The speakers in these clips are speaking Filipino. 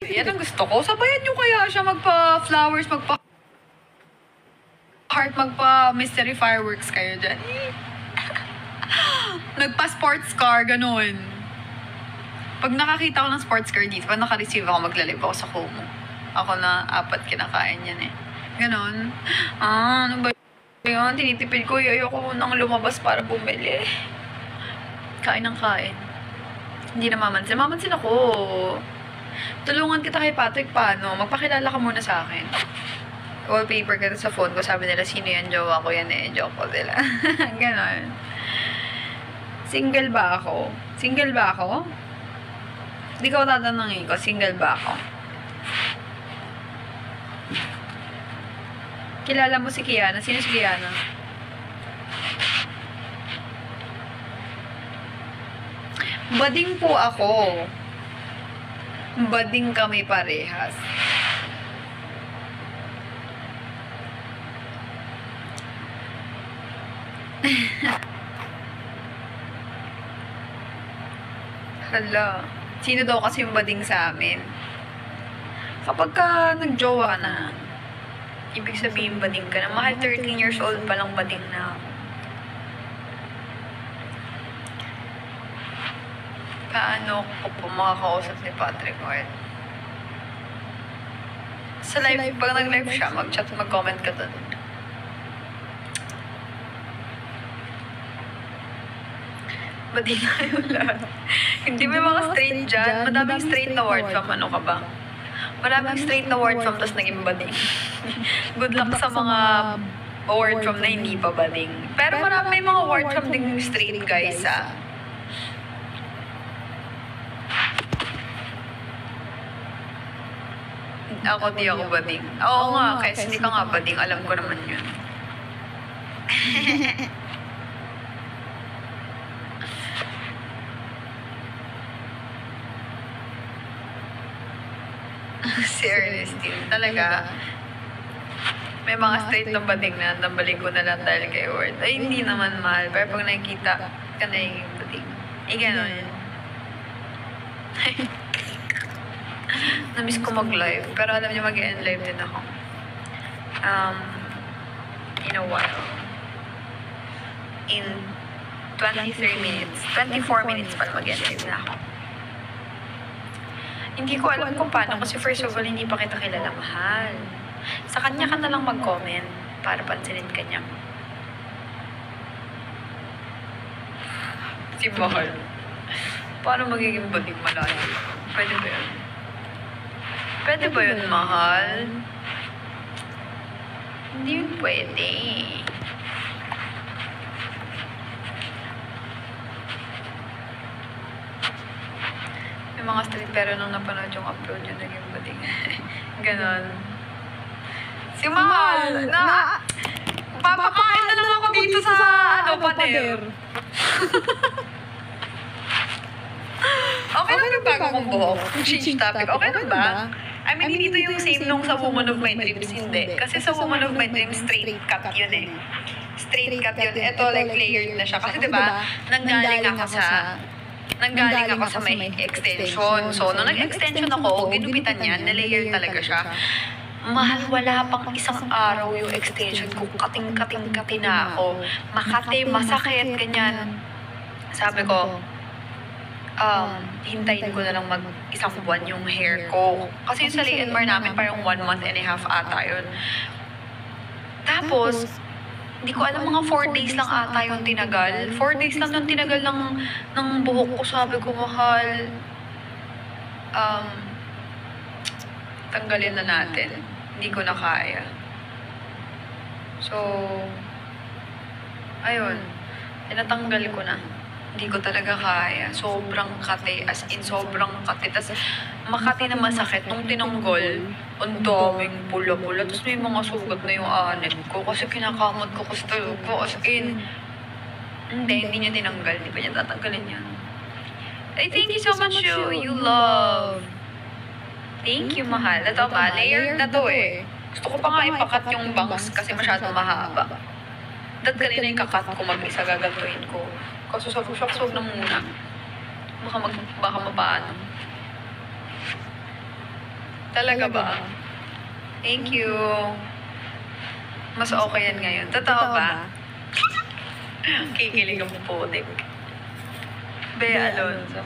Yan ang gusto ko. Sabayan nyo kaya siya magpa-flowers, magpa-heart, magpa-mystery fireworks kayo dyan. Nagpa-sports car, ganun. Pag nakakita ko ng sports car dito, pag naka-receive ako, maglalib ako sa Como. Ako na 4 kinakain yan eh. Ganon. Ano ba yun? Tinitipid ko. Ayoko nang lumabas para bumili. Kain ng kain. Hindi na mamansin. Mamansin ako. Tulungan kita kay Patrick. Paano? Magpakilala ka muna sa akin. Wallpaper ka sa phone ko. Sabi nila, sino yan? Jowa ko yan eh. Joke ko nila. Ganon. Single ba ako? Single ba ako? Hindi ko tatanungin ko, single ba ako? Kilala mo si Kiana? Sino si Kiana? Bading po ako. Bading kami parehas. Hala. Sino daw kasi yung bading sa amin? Kapag ka nag-jowa ka na, ibig sabihin bading ka na. Mahal 13 years old pa lang bading na ako. Paano ko po makakausap ni Patrick Ward? Sa live, pag nag-live siya, mag-chat, mag-comment ka doon. Bading na yung lahat. Hindi may mga straight dyan. Madaming straight na word from ano ka ba? Madaming straight na word from tas naging bading. Good luck sa mga word from na hindi pa bading. Pero may mga word from ding straight guys ah. Ako di ako bading. Oo nga, kasi hindi ka nga bading. Alam ko naman yun. Si Ernestine, talaga. May mga straight na bading na nabalik ko na lang dahil kay Word. Ay, hindi naman mahal. Pero pag nakikita ka na yung bading. Eh, gano'n. Namiss ko mag-live. Pero alam niyo, mag-end live din ako. In a while. In 23 minutes. 24 minutes pa mag-end live na ako. Hindi ko alam kung paano kasi first of all, hindi pa kita kilala, mahal. Sa kanya ka na lang mag-comment para pansinin ka niya. Si Mahal. Paano magiging bading malayo? Pwede ba yun? Pwede ba yun, mahal? Hindi yun pwede. Mga street pero nung napanood yung upload yun naging bading. Ganon. Si Mahal! Papakain na lang ako dito sa pader. Okay lang yung bago kong buhok. Change topic. Okay lang ba? I mean, hindi dito yung same nung sa Woman of My Dreams. Hindi. Kasi sa Woman of My Dreams, straight cut yun eh. Straight cut yun. Ito like layered na siya. Kasi diba, nanggaling ako sa may extension. So, nung nag-extension ako, ginupitan niya, na-layer talaga siya. Mahal, wala pang isang araw yung extension ko. Kating-kating-kati na ako. Makati, masakit, ganyan. Sabi ko, hintayin ko na lang mag-isang buwan yung hair ko. Kasi yung sa L&R namin, parang 1 month and a half ata yun. Tapos, hindi ko alam, mga 4 days lang ata yung tinagal. 4 days lang yung tinagal ng buhok ko. Sabi ko, mahal, tanggalin na natin. Hindi ko na kaya. So, ayun. Tinatanggal ko na. Hindi ko talaga kaya. Sobrang kate. As in, sobrang kate. Tapos, makati na masakit. Nung tinanggol, ang daming pula-pula. Tapos may mga sugat na yung anet ko. Kasi kinakamot ko kasi ko. As in, hindi niya tinanggal. Hindi pa niya tatanggalin yan. Ay, thank you so much, you love. Thank you, mahal. Ito ba? Layered na to eh. Gusto ko pa nga ipakat yung bangs kasi masyado mahaba. Dahil kanina yung kakat ko mag-isa gagantuin ko. Kaso sabi ko, huwag na muna. Baka mapaano. Talaga ba? Thank you. Mas okay yan ngayon. Totoo ba? Kikilig ang putik. Bea Alonzo.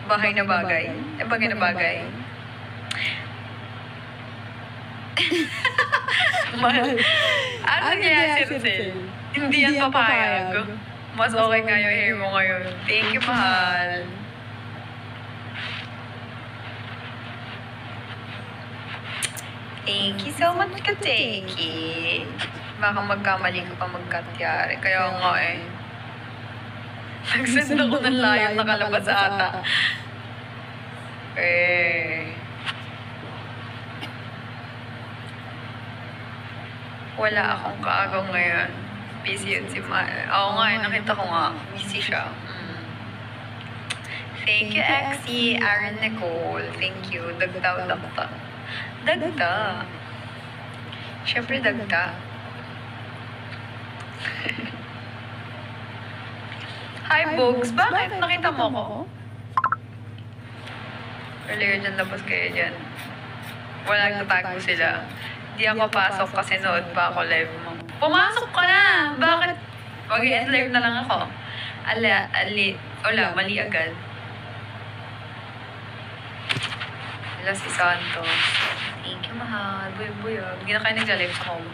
Bagay na bagay. Bagay na bagay. Mahal. Ano niya, Sircel? Hindi yan papayag. Mas okay nga yung hair mo ngayon. Thank you, mahal. Thank you so much, Kateki. Baka magkamali ka pa magkatyari. Kaya nga eh. Nagsend ako ng live, nakalabas ata. Wala akong kaagaw ngayon. Busy yun si Mahal. Oo nga eh, nakita ko nga. Busy siya. Thank you, Exie. Aaron Nicole. Thank you. Dagda. Dagda. Siyempre, dagda. Hi, Bugs. Bakit? Nakita mo ko? Earlier dyan, tapos kayo dyan. Wala nagtatago sila. Di ako pasok kasi nood pa ako live mo. Pumasok ka na! Bakit? Mag-end live na lang ako. Wala, mali agad. Wala si Santos. Thank you, mahal. Buyog. Hindi na kayo nag-live sa home.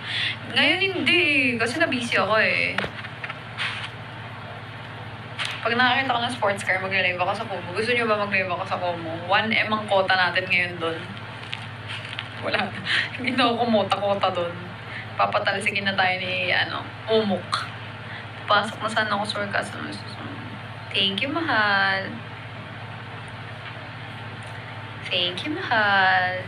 Ngayon hindi. Kasi na-busy ako eh. Pag nakakita ko ng sports car, mag-live ako sa Kumu. Gusto niyo ba mag-live ako sa Kumu? 1M ang quota natin ngayon doon. Wala. Hindi na ako kumota-kota doon. Papatalsigin na tayo ni, Umuk. Pasok na sana ako sa workcast. Thank you, mahal. Thank you, mahal.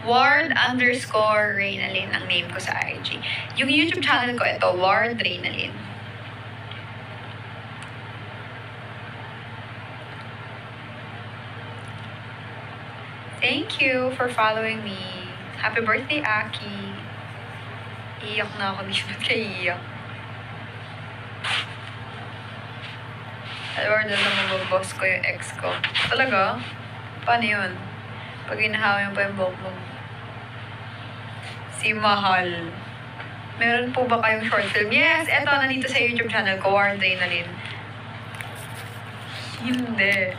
Ward_Reynalyn ang name ko sa IG. Yung YouTube channel ko, ito, Ward Reynalyn. Thank you for following me. Happy birthday, Aki. Iyak na ako. Di siya ba't kayo iiyak? Alam na mababoss ko yung ex ko. Talaga? Paano yun? Pag inahawa yung pa yung buhok mo. Si Mahal. Meron po ba kayong short film? Yes! Eto, nandito sa YouTube channel ko, Ward Reynalyn. Hindi.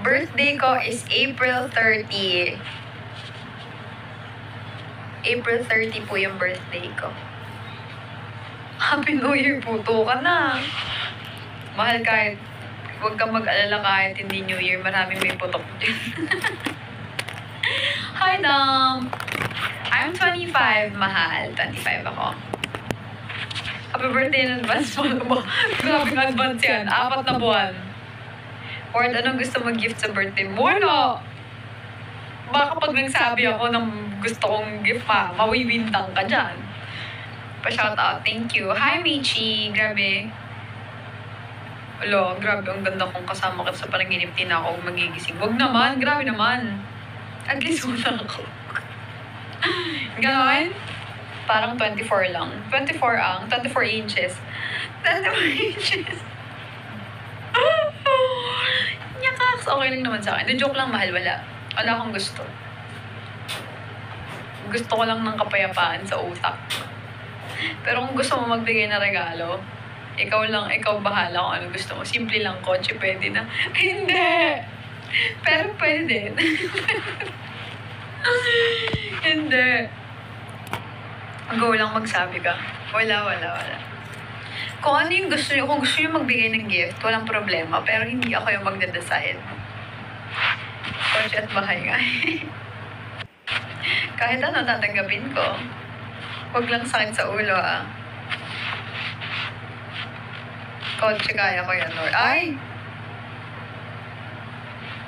Birthday ko is April 30. April 30 po yung birthday ko. Happy New Year po. Ka na. Mahal, kahit huwag kang mag-alala kahit hindi New Year. Maraming may putok din. Hi, Dom. I'm 25, mahal. 25 ako. Happy birthday in advance po. Grabe ng advance yan. 4 na buwan. Or anong gusto mag-gift sa birthday mo? Wala! Baka pag nagsabi ako ng gusto kong gift pa, mawiwintang ka dyan. Pa-shoutout. Thank you. Hi, Michi. Grabe. Wala, grabe. Ang ganda kong kasama ka sa panaginip. Di na ako magigising. Wag naman. Grabe naman. At least wala ako. Ganon? Parang 24 lang. 24 ang. 24 inches. 24 inches. Nyakaks. Okay lang naman sa akin. Na-joke lang, mahal. Wala. Wala akong gusto. Gusto ko lang ng kapayapaan sa utak. Pero kung gusto mo magbigay na regalo, ikaw bahala kung ano gusto mo. Simple lang, kotse, pwede na. Hindi! Pero pwede. Hindi. Go lang magsabi ka. Wala. Kung ano yung gusto nyo, kung gusto nyo magbigay ng gift, walang problema. Pero hindi ako yung magdadasal. Kotse at bahay nga. Kahit ano, tatanggapin ko. Huwag lang sakit sa ulo, ah. Kotse, kaya ko yan, Lord. Ay!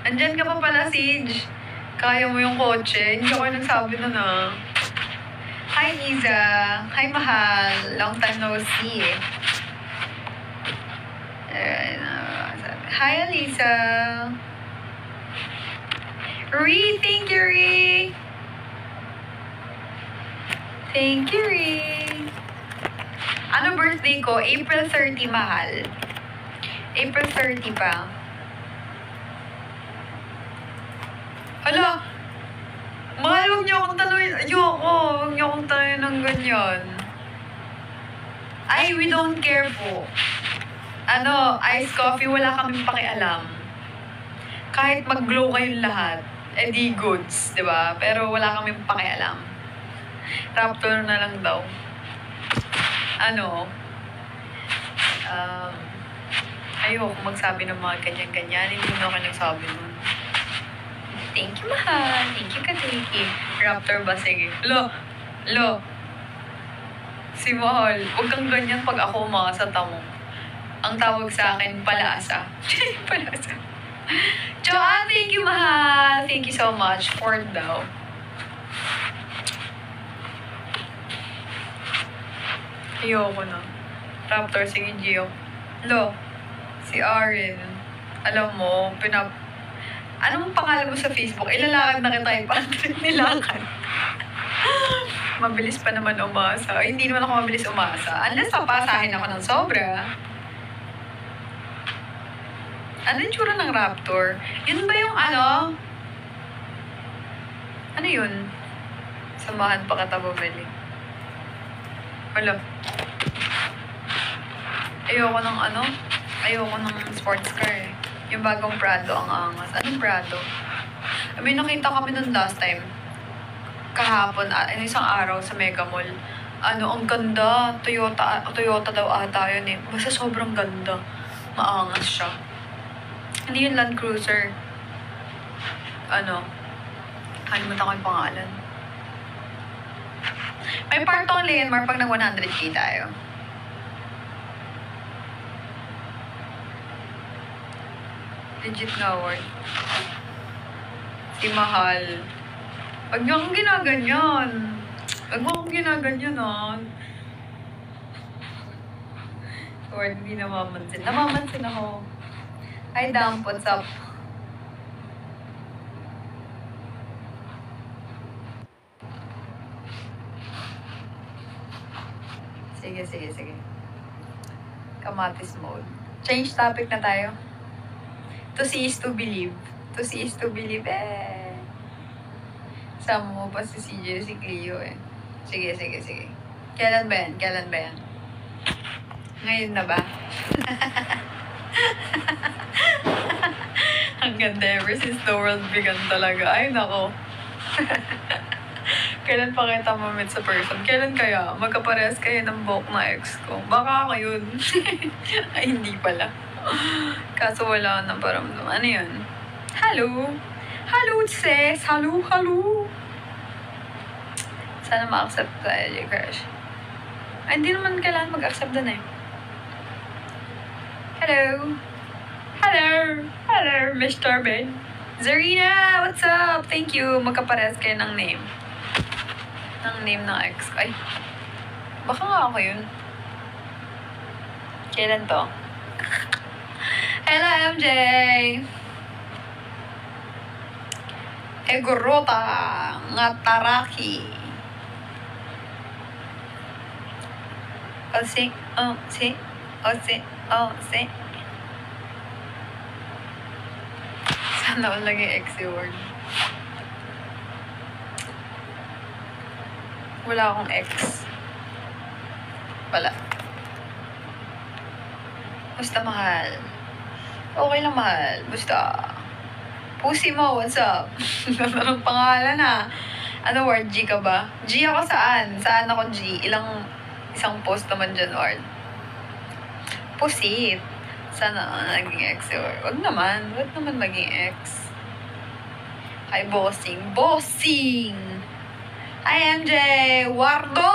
Andyan ka pa pala, Siege. Kaya mo yung kotse. Hindi ako nagsabi na na. Hi, Liza. Hi, mahal. Long time no see. Hi, Alisa. Ree, thank you, Ree. Thank you, Ree. Ano birthday ko? April 30, mahal. April 30 pa. Hala! Mahal, huwag niyo akong tanungin. Ayoko. Huwag niyo akong tanungin ng ganyan. Ay, we don't care po. Iced coffee, wala kaming pakialam. Kahit mag-glow kayong lahat, di goods, di ba? Pero wala kaming pakialam. Raptor na lang daw. Ayoko magsabi ng mga ganyan-ganyan. Hindi na ako nagsabi nun. Thank you, mahal. Thank you, Katiki. Raptor ba? Sige. Lo. Si Mahal, huwag kang ganyan pag ako umasa mo. Ang tawag sa akin, palasa. Palasa. Joanne, thank you, mahal. Thank you so much. Ford daw. Ayoko na. Raptor, sige, Gio. Lo, si Arin. Alam mo, anong pangalan mo sa Facebook? Ilalakad na kita yung nilakad. Mabilis pa naman umasa. Hindi naman ako mabilis umasa. Unless papasahin ako ng sobra. Ano yung tsura ng Raptor? Yun ba yung Ano yun? Samahan pa kita bumili. Wala. Ayoko ng sports car eh. Yung bagong Prado ang angas. Anong Prado? May nakita kami nun last time. Kahapon, isang araw sa Mega Mall. Ang ganda. Toyota daw ata yun eh. Basta sobrang ganda. Maangas siya. Hindi yung Land Cruiser. Kalimutan ko yung pangalan. May partong Leonmar pag nag 100K tayo. Legit nga word. Si Mahal. Wag niyo akong ginaganyan. Wag mo akong ginaganyan, Lord, hindi namamansin. Namamansin ako. Hi, Damp. What's up? Sige. Kamatis mode. Change topic na tayo. To see is to believe. To see is to believe, Sama mo pa si CJ, si Cleo, Sige. Kailan ba yan? Ngayon na ba? Ang ganda ever since the world began talaga. Ay, nako. Kailan pa kita mamit sa person? Kailan kaya? Magkaparehas kayo ng buhok na ex ko. Baka ako yun. Ay, hindi pala. Kaso wala na paramdam. Ano yun? Hello, sis. Hello. Sana ma-accept tayo, crush. Ay, hindi naman kailangan mag-accept dun eh. Hello, Mr. Ben. Zarina, what's up? Thank you. Magkaparehas kayo ng name. Ng name ng ex. Ay, baka nga ako yun. Kailan to? Hello, MJ. Egorota nga taraki. Si. Sana all lagi exi word. Wala akong ex. Wala. Basta mahal. Okay lang, mahal. Basta. Pussy mo, what's up? Anong pangalan Ano word? G ka ba? G ako saan? Saan ako G? Isang post naman dyan, word. Pusit. Sana naging ex or wag naman maging ex. Hi, bossing. Hi, MJ. Wardo!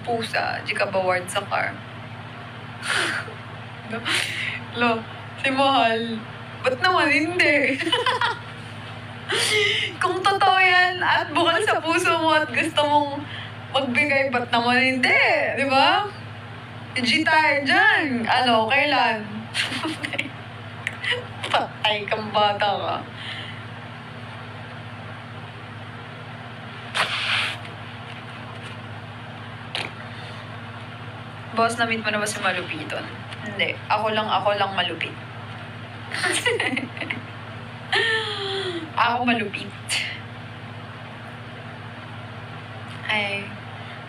Pusa. Di ka ba word sa car? Lo, si Mahal. Ba't naman hindi? Kung totoo yan at bukal sa puso mo at gusto mong magbigay, ba't naman hindi? Di ba? G tayo dyan. Kailan? Patay kang bata ka. Boss, na-meet mo na ba si Malupiton? Hindi. Ako lang malupit. Ako malupit.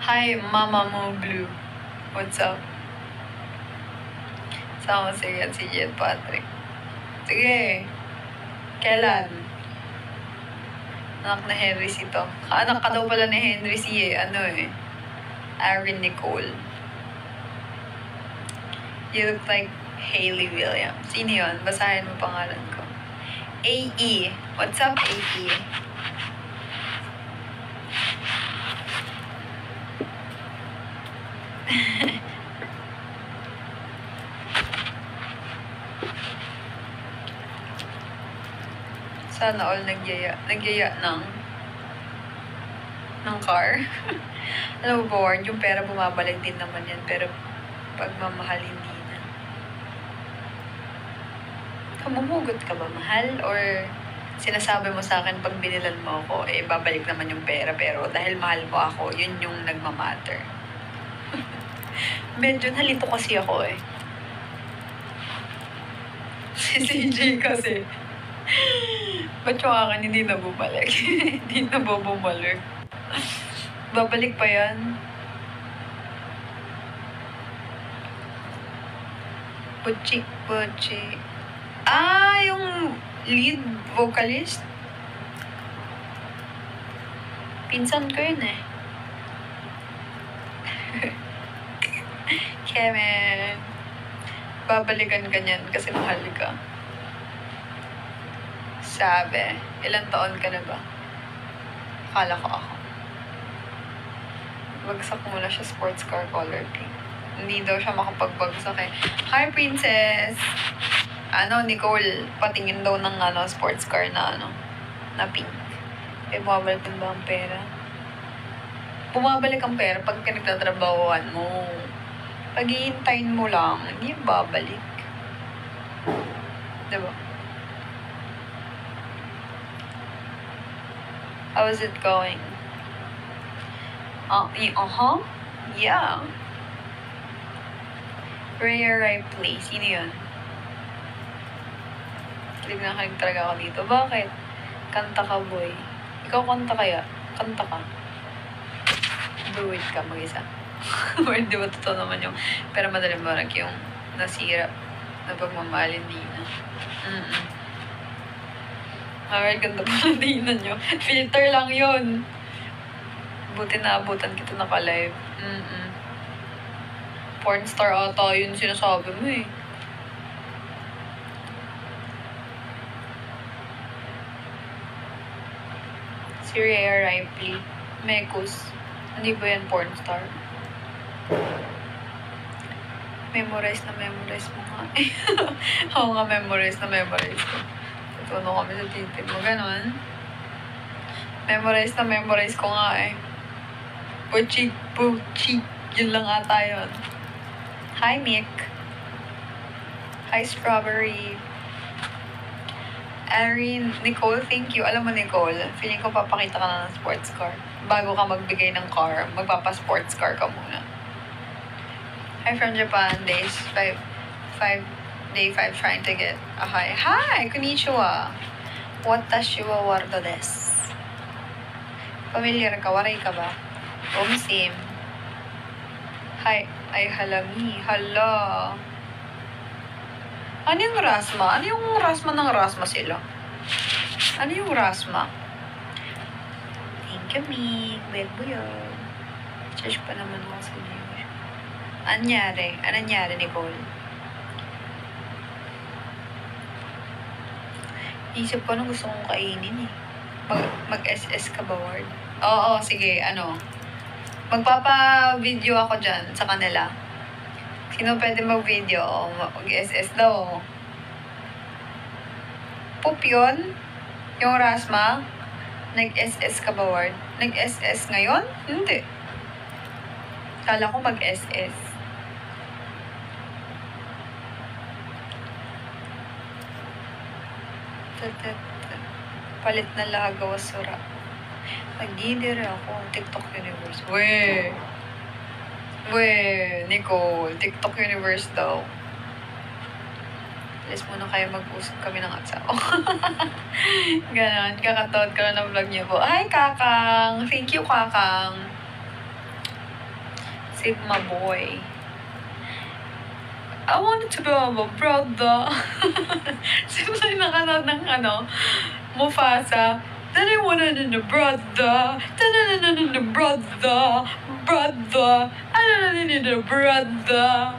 Hi, Mama Mo Blue. What's up? Sama si Jet Patrick. Sige. Kailan? Anak na Henry C to. Anak ka daw pala ni Henry C Aaron Nicole. You look like Hayley Williams. Sino yun? Basahin mo pangalan ko. AE. What's up, AE? Sana all nagyaya ng car. Alam mo ba, Warren, yung pera bumabalik din naman yan, pero pagmamahal hindi na. Kamumugot ka ba, mahal? Or sinasabi mo sa akin pag binilan mo ako, babalik naman yung pera, pero dahil mahal mo ako, yun yung nagmamatter. Medyo nalito kasi ako Si CJ kasi. Ba't yung akin hindi na bumalik? Hindi na bumalik. Babalik pa yan. Puchi. Yung lead vocalist? Pinsan ko yun Kevin. Babalikan ka niyan kasi mahal ka. Sabi, ilang taon ka na ba? Akala ko ako. Bagsak muna siya sports car color pink. Hindi daw siya makapagbagsak Hi, Princess! Nicole, patingin daw ng sports car na pink. Bumabalik din ba ang pera? Bumabalik ang pera pag nagtatrabahoan mo. Pag-iintayin mo lang, hindi babalik. Diba? How is it going? Yeah. Rare Ripley. Sino yun? Kilig na kalig talaga ako dito. Bakit? Kanta ka, boy. Ikaw kanta kaya? Kanta ka. Do it ka mag-isa. Or di ba totoo naman yung pero madaling barag yung nasira na pagmamahal hindi na. Alright, ganda pa na tingnan nyo. Filter lang yun. Buti na abutan kita naka-live. Pornstar ata yun sinasabi mo Si Rhea Ripley. Mekos. Hindi ba yan pornstar? Memorize mo nga. Oo nga, memorize ko. Tutuno kami sa titin mo. Ganon. Memorize ko nga Puchi. Yun lang ata yun. Hi, Mick. Hi, Strawberry. Erin, Nicole, thank you. Alam mo, Nicole, feeling ko papakita ka na ng sports car. Bago ka magbigay ng car, magpapa-sports car ka muna. Hi from Japan, day 5 trying to get a hi. Hi, konnichiwa. Watashi wa wardo desu. Familiar ka? Waray ka ba? Same. Hi, ay halami. Hala. Ano yung rasma? Ano yung rasma ng rasma sila? Ano yung rasma? Thank you, Mig. Beg mo yun. Charge pa naman ako sa iyo. Anyari? Ano nangyari, Nicole? Isip ko na gusto kong kainin Mag-SS ka ba, Ward? Oo, sige, magpapa-video ako dyan sa kanila. Sino pwede mag-video? Mag-SS daw. Poop yun? Yung rasma? Nag-SS ka ba, Ward? Nag-SS ngayon? Hindi. Kala ko mag-SS. Palit na laga wasura. Nag-leader ako. TikTok Universe. Nicole. TikTok Universe daw. Alis muna kayo, mag-usap kami ng asawa. Ganon, kakataon ka na ng vlog niyo po. Hi, Kakang! Thank you, Kakang! Sigma boy. I wanted to be a brother. Simula yung nakanood ng Mufasa. Then I wanted in the brother. Then the brother. Brother. I don't need a brother.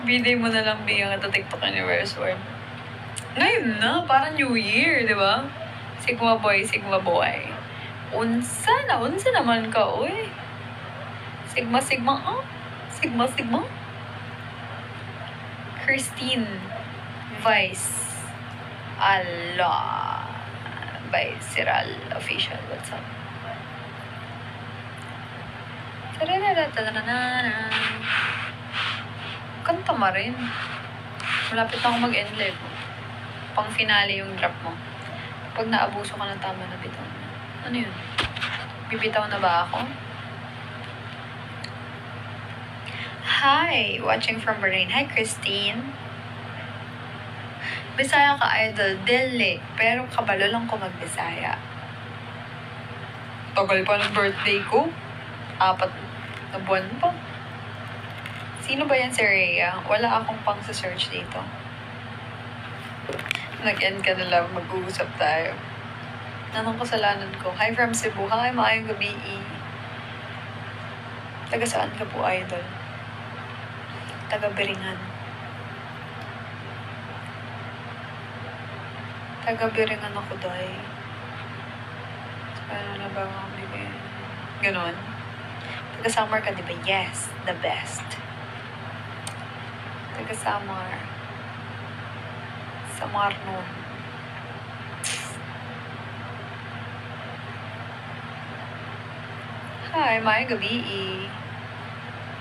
Biday mo na lang bigyan ka TikTok anniversary. Ngayon na, parang New Year, di ba? Sigma boy, Sigma boy. Unsa naman ka, uy. Sigma, Sigma. Christine Vice. Allah. Viceral Official. What's up? Kanta mo rin. Malapit na ako mag-end live. Pang finale yung drop mo. Pag naabuso ka na, tama na bitaw na. Ano yun? Bibitaw na ba ako? Hi! Watching from Bahrain. Hi, Christine. Bisaya ka, idol. Dili. Pero kabalo lang ko mag-Bisaya. Tagal pa ng birthday ko. 4 na buwan pa. Sino ba yan si Rhea? Wala akong pang sa search dito. Nag-end ka na lang. Mag-uusap tayo. Anong kasalanan ko? Hi from Cebu. Hi, maayong gabi. Taga saan ka po, idol? Taga Biringan. Taga Biringan ako, day. Ano na ba mga bigay? Ganon. Taga Samar ka, di ba? Yes, the best. Taga Samar. Samar nun. Hi, maayong gabi.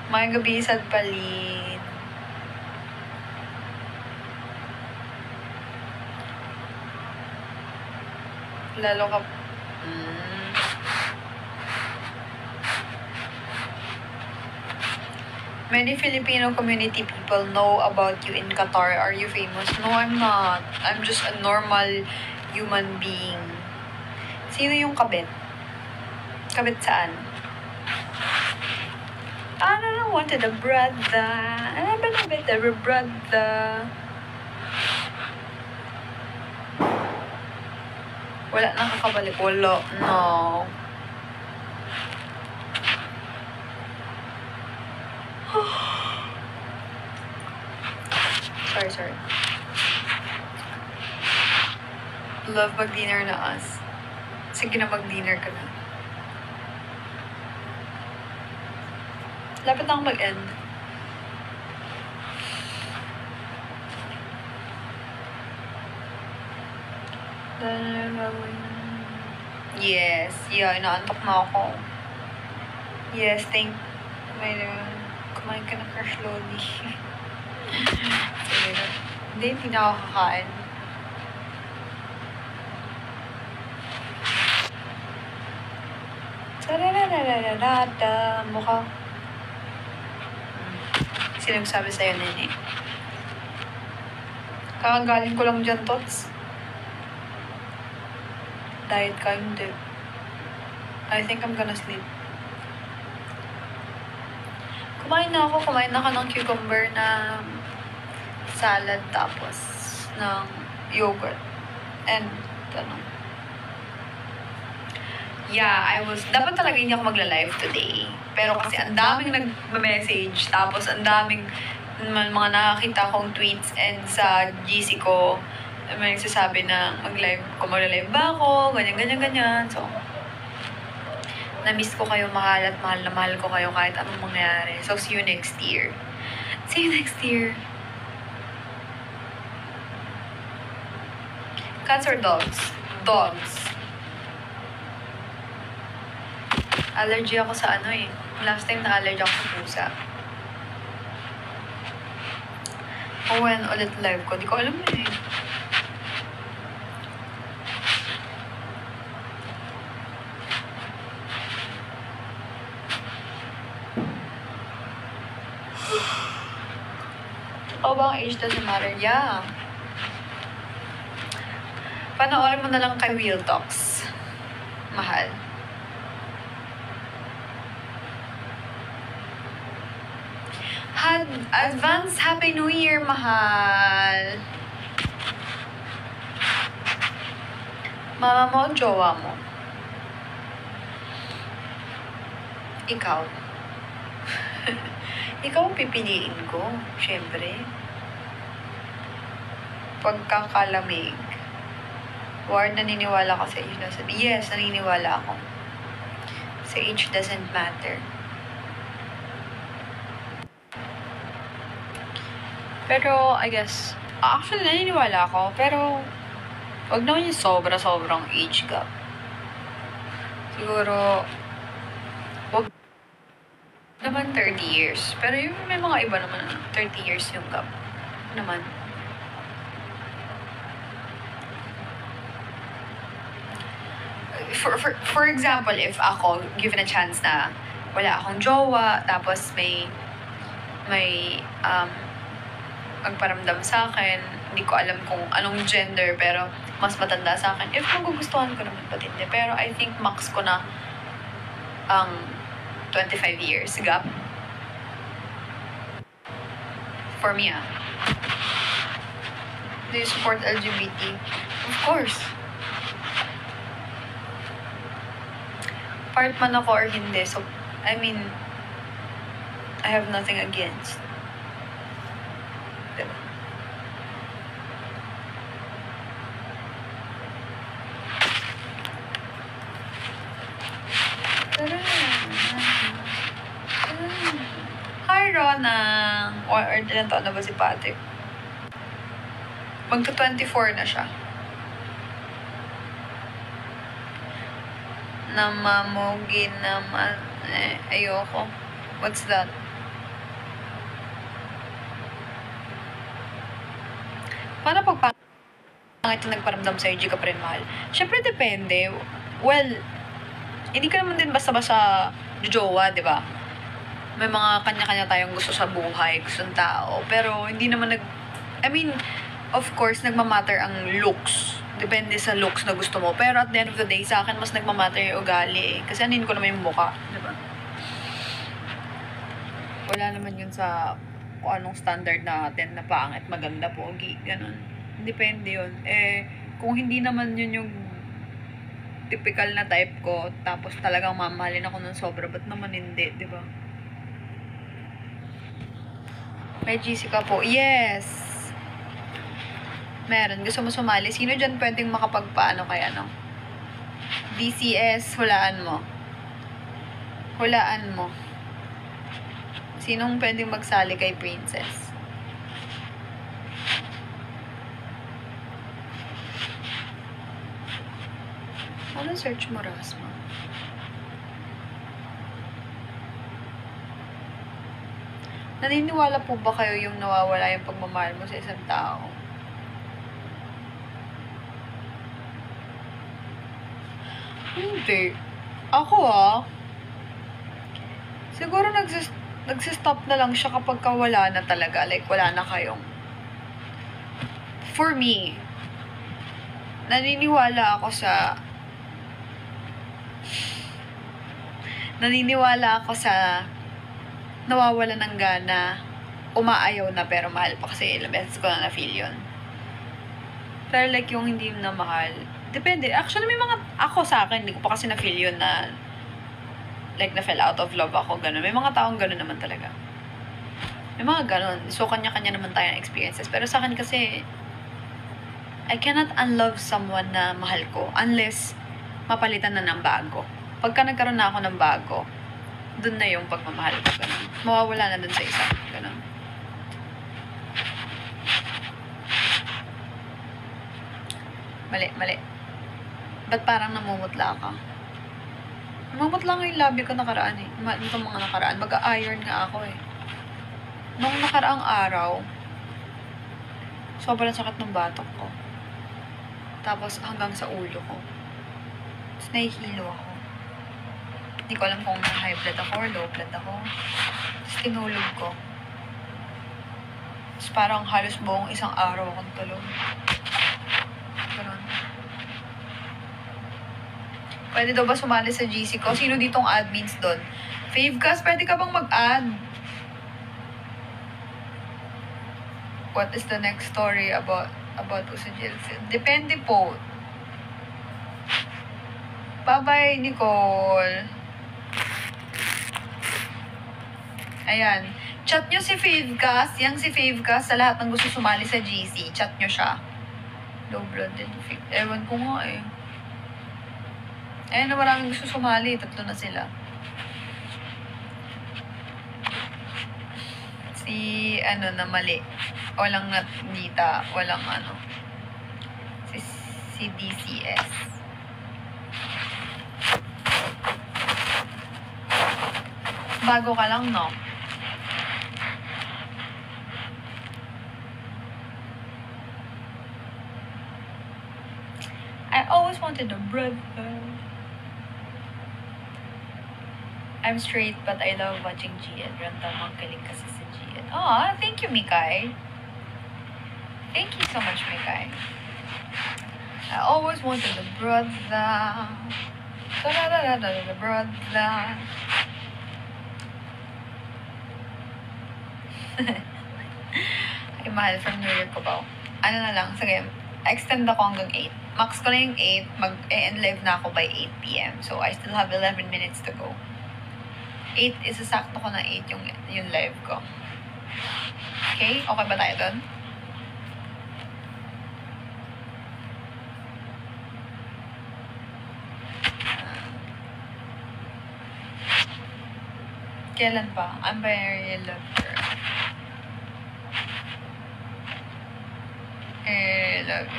Maayong gabi, Sadpalin. Lalo ka... Many Filipino community people know about you in Qatar. Are you famous? No, I'm not. I'm just a normal human being. Sino yung kabit? Kabit saan? I don't know, wanted a brother. I don't know, better brother. Wala nakakabalik. Wala. No. Sorry. Love mag-dinner na us. Sige na, mag-dinner ka na. Lapit na akong mag-end. Yes. Yeah, inaantok na ako. Yes, kumain ka na crush lodi. Hindi na ako kakain. Mukha. Sino sabi sa'yo, Nene? Kakagaling ko lang dyan, Tots. Diet ka, hindi. I think I'm gonna sleep. Kumain na ka ng cucumber na salad tapos ng yogurt. And, yeah, dapat talaga hindi ako magla-live today. Pero kasi ang daming nag-message, tapos ang daming mga nakakita kong tweets and sa GC ko, may nagsasabi na magla-live ba ako, ganyan. So, na-miss ko kayo, mahal na mahal ko kayo kahit anong mangyari. So, see you next year. See you next year. Cats or dogs? Dogs. Allergy ako sa last time na-allergy ako sa pusa. When ulit live ko, di ko alam yun eh. totoo ba ang age doesn't matter? Yeah. Panoorin mo na lang kay Real Talks. Mahal. Advance Happy New Year, mahal. Mama mo o jowa mo? Ikaw. Ikaw ang pipiliin ko, syempre. Pagkakalamig. Ward, naniniwala ka sa age doesn't... Yes, naniniwala ako. Sa age doesn't matter. Pero, I guess, actually, naniniwala ako. Pero, wag naman yung sobra-sobrang age gap. Siguro, wag naman 30 years. Pero yung may mga iba naman, 30 years yung gap. Naman. For example, if ako, given a chance na wala akong jowa, tapos may magparamdam sa akin, hindi ko alam kung anong gender, pero mas matanda sa akin, if magugustuhan ko naman, ba't hindi? Pero I think max ko na ang 25 years gap. For me, Do you support LGBT? Of course. Part man ako or hindi. So, I mean, I have nothing against. Diba? Hi, Ronang! Or ilan taon na ba si Patrick? Magto-24 na siya. Namamugin naman. Ayoko. What's that? Paano pag pangit yung nagparamdam sa'yo, di ka pa rin mahal? Siyempre, depende. Well, hindi ka naman din basta-basta jowa, di ba? May mga kanya-kanya tayong gusto sa buhay, gustong tao. Pero, hindi naman I mean, of course, nagmamatter ang looks. Depende sa looks na gusto mo. Pero at the end of the day, sa akin, mas nagmamatter yung ugali. Kasi anin ko naman yung mukha. Diba? Wala naman yun sa kung anong standard natin na pangit, maganda, pogi, ganun. Depende yun. Kung hindi naman yun yung typical na type ko, tapos talagang mamahalin ako ng sobra, ba't naman hindi, diba? May GC ka po. Yes! Meron. Gusto mo sumali? Sino dyan pwedeng makapagpaano kaya, no? DCS, hulaan mo. Hulaan mo. Sinong pwedeng magsali kay Princess? Ano search mo, Rasma? Naniniwala po ba kayo yung nawawala yung pagmamahal mo sa isang tao? Hindi. Ako siguro nagsistop na lang siya kapag wala na talaga. Like, wala na kayong... For me, naniniwala ako sa nawawala ng gana, umaayaw na pero mahal pa kasi ilang beses ko na na-feel yun. Pero like yung hindi na mahal, depende. Actually, may mga, ako sa akin, hindi ko pa kasi na-feel yun na like na-fell out of love ako, gano'n. May mga taong gano'n naman talaga. May mga gano'n. So, kanya-kanya naman tayo ng experiences. Pero sa akin kasi, I cannot unlove someone na mahal ko unless mapalitan na ng bago. Pagka nagkaroon na ako ng bago, dun na yung pagmamahal ko. Ganun. Mawawala na dun sa isa. Ganun. Mali. Ba't parang namumutla ka? Namumutla nga yung labi ko nakaraan eh. Itong mga nakaraan. Mag-iron nga ako eh. Nung nakaraang araw, sobrang sakit ng batok ko. Tapos hanggang sa ulo ko. Tapos nahihilo ako. Hindi ko alam kung high blood ako or low blood ako. Tapos tinulog ko. Tapos parang halos buong isang araw akong tulog. Ganun. Pwede daw ba sumali sa GC ko? Sino ditong admins doon? Favecast, pwede ka bang mag-add? What is the next story about Uso Jilson? Depende po. Bye-bye, Nicole. Ayan. Chat nyo si Favecast. Yang si Favecast sa lahat ng gusto sumali sa GC. Chat nyo siya. Low-blooded. Ewan ko nga eh. Ayan na maraming gusto sumali. 3 na sila. Si na mali. Walang Nita. Walang Si DCS. Bago ka lang, no? I always wanted a brother. I'm straight, but I love watching GN. Random ang galing kasi sa GN. Aw, thank you, Mikay. Thank you so much, Mikay. I always wanted a brother. The brother. Ay, mahal from New York ko ba? Ano na lang, sige, extend ako hanggang 8. Max ko na yung 8, mag-end live na ako by 8 p.m. So, I still have 11 minutes to go. 8, isasakto ko na 8 yung live ko. Okay? Okay ba tayo doon? Kailan pa? I'm very love her.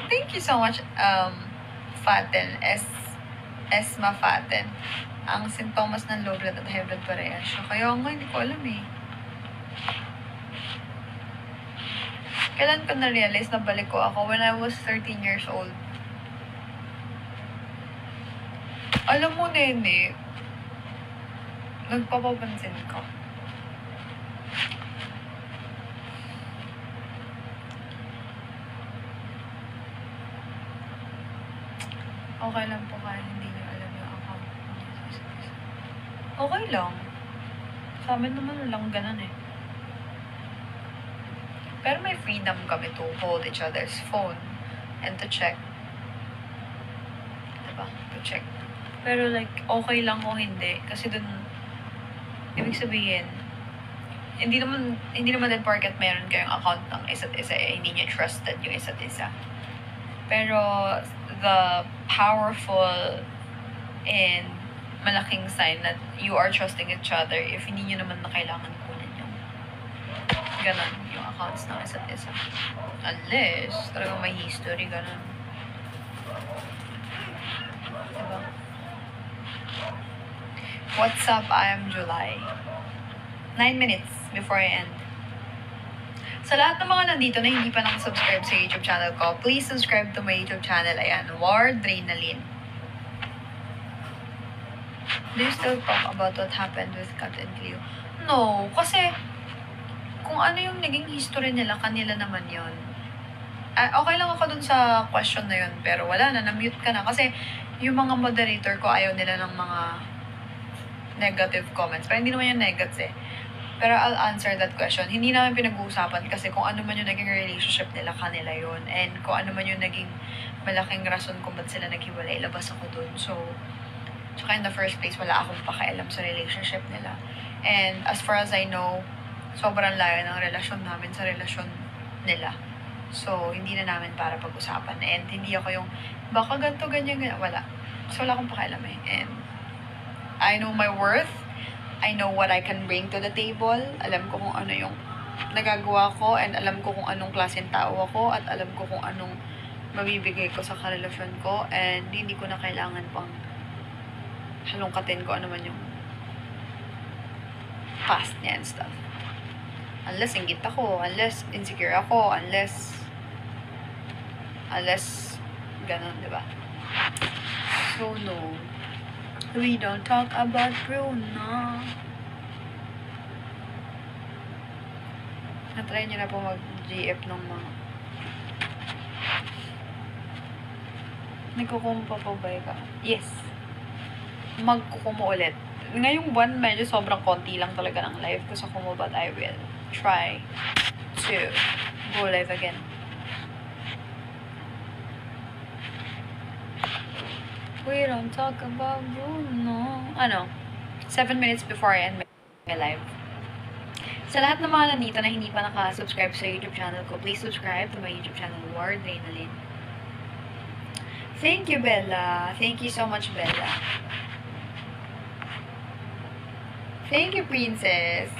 Thank you so much, Faten. Esma Faten. Ang sintomas ng low blood at high blood parehas siya. Kaya nga, hindi ko alam eh. Kailan ko na-realize na balik ko ako? When I was 13 years old. Alam mo, nene, nagpapapansin ka. Okay lang po kahit hindi niyo alam yung account. Okay lang. Sa amin naman walang ganun eh. Pero may freedom kami to hold each other's phone and to check. Diba? To check. Pero like, okay lang o hindi. Kasi dun, ibig sabihin, hindi naman din porket meron kayong account ng isa't isa eh, hindi niya trusted yung isa't isa. Pero the powerful and malaking sign that you are trusting each other if hindi nyo naman na kailangan kunin yung ganon, yung accounts ng isa't isa. Unless, talagang may history, ganon. Diba? What's up? I am July. 9 minutes before I end. Sa lahat ng mga nandito na hindi pa nakasubscribe sa YouTube channel ko, please subscribe to my YouTube channel. Ayan, Wardrenalyn. Do you still talk about what happened with Kat and Cleo? No, kasi kung ano yung naging history nila, kanila naman yun. Okay lang ako dun sa question na yun, pero wala na, na-mute ka na. Kasi yung mga moderator ko, ayaw nila ng mga negative comments. Pero hindi naman yung negatives eh. Pero I'll answer that question. Hindi namin pinag-uusapan kasi kung ano man yung naging relationship nila, kanila yun. And kung ano man yung naging malaking rason kung ba't sila naghiwalay, labas ako dun. So, tsaka in the first place, wala akong pakialam sa relationship nila. And as far as I know, sobrang layo ng relasyon namin sa relasyon nila. So, hindi na namin para pag-usapan. And hindi ako yung, baka ganito, ganyan. Wala. So, wala akong pakialam eh. And I know my worth. I know what I can bring to the table. Alam ko kung ano yung nagagawa ko and alam ko kung anong klaseng tao ako at alam ko kung anong mabibigay ko sa karelasyon ko and hindi ko na kailangan pang halongkatin ko ano man yung past niya and stuff. Unless inggit ako, unless insecure ako, unless ganun, diba? So, no. We don't talk about Bruno. Na-try niyo na po mag GF ng mga... Nagkukumpa pa ba ka? Yes. Magkukumo ulit. Ngayong buwan, medyo sobrang konti lang talaga ng live ko sa Kumu, but I will try to go live again. We don't talk about Bruno. 7 minutes before I end my live. Sa lahat ng mga nandito na hindi pa naka-subscribe sa YouTube channel ko, please subscribe to my YouTube channel, Ward Reynalyn. Thank you, Bella. Thank you so much, Bella. Thank you, Princess.